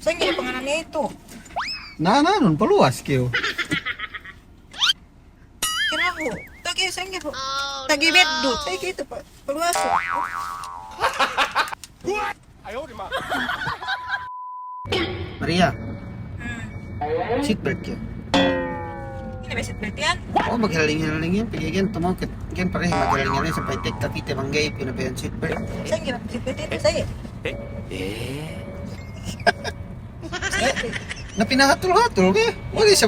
Saan yung pangalan niya ito? Nun, paluwas kayo. Kinaho. Tagi, saan yung tagi beddo. Saan yung ito pa? Paluwaso. Maria, seatbelt kayo. Ini may seatbelt yan? Oo, maghaling-haling yan. Pagigyan, tumawag. Yan pareho, maghaling-haling sa paitik. Kapite, manggay, pinabayan seatbelt. Saan yung seatbelt ito? Sa'yo? Na pinahatol-hatol ka. Wala siya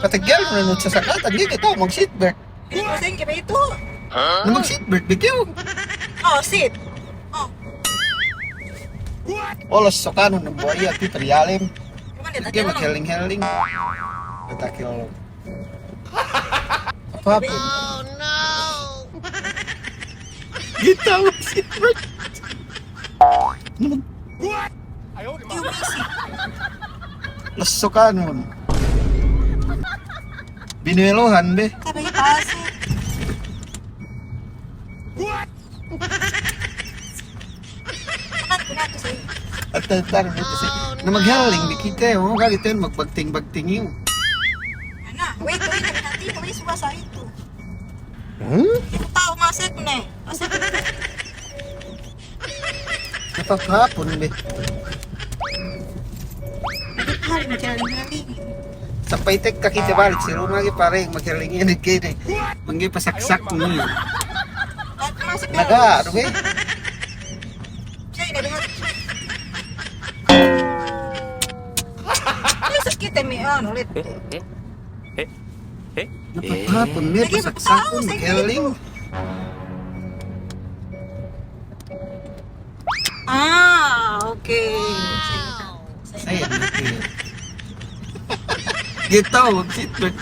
patagyan mo na nun sa sakatan. Hindi kita mag-seatbelt. Saan yung ito? Na mag-seatbelt, bigyan. Oh, seat. Oh. Olas sa kanon ng buhaya, ati pariyalim. Kuman dito, Bigyan, maghaling-haling. Natakil. Apa? Oh no! Kita mag-seatbelt. Naman, Yung easy. lasso kanon. Binuelohan, be. Sabi niya pasi. Kanan ko na ito sa'yo. At tatanong nito siya. Na maghaling, di kita. Oo, kalit yun, magbagting-bagting yun. Ano? Wait, wait. Nabi natin. Wait, suwa sa ito. Hmm? Ito tao, masip na eh. Masip na eh. Napapahapon, be. Hari na kailangan. Sa paitek ka kita balik, si Rumagi pareng maghaling yan at kayo. Manggi pasaksak mo yun. At masip na. Naga, ano be? Siya, inabihan. Yung sakit ay may ano ulit. Napapahapon, be. Lagi, Pasaksak mo, tao, sa maghaling. Okay. Sayang natin. Gitu, mag-seatbelt.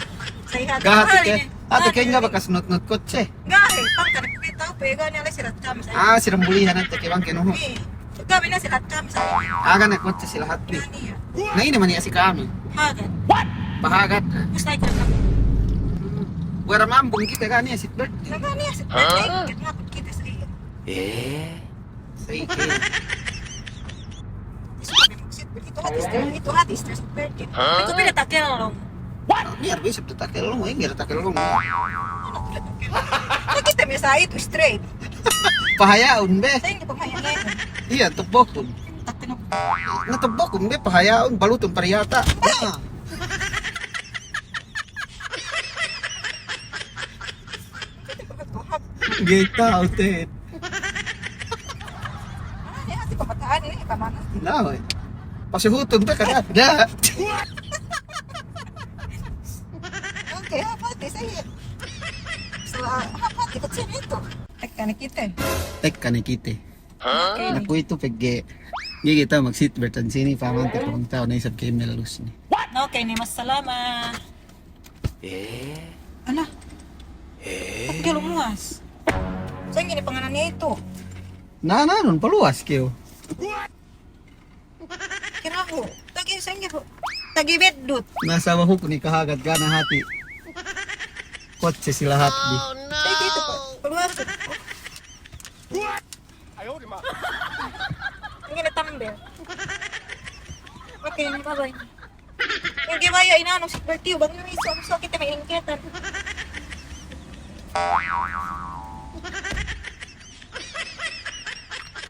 Say hati. Gahati ka. Ate kayo nga ba kasunot-not kotse? Gahe, pang ka nakita ko, pega niya sirat kami sa Ah, sirambulihan ang takiwang kinuho. Eh, kami na sirat kami sa Aga na kotse sila hati. niya. Ngayon naman niya si kami. Hagan. Pahagat. Gusto ay kami. Wala mambong kita ka niya seatbelt. Naga niya sa kanya. Kita kita sa iyo. Sa ike. Ito hadis na sa birthday. Ito pinatakil lang. Niya, bisa tatakil mo. Hindi tatakil mo. Nakita mo sa ito straight. Pahayaon, be. Sa inyo paghayangan. Iya, tubokon. Tatinong. Natubokon, be. Pahayaon. Baluton pariyata. Ah. Gita, outed. Ay, hati pamataan ini kamana. Now, eh. Pasihuton ba ka na? Da. Okay, hapati sa iyo. So, hapati ko siya ito. Teka na kita. Tek ka ni kite. Okay. Naku ito pagge. Hindi kita mag-seatbelt ang sini. Pamante ko ng tao na isap kayo melalus ni. Okay, ni mas salamat. Ala. Ba't ka lumuwas? Saan yun pangalan niya ito? Nun, paluwas kayo. Kinaho. Tagi, saan yun? Tagi beddut. Nasa wahok ni kahagat ka na hati. Kotse sila hati. Oh no! Ay, dito pa. Paluwaso. Ang ginatambel. Okay, bye-bye. Yung gimaya, inano, si Bertie, bang yung iso, ang sakit na may ingketan.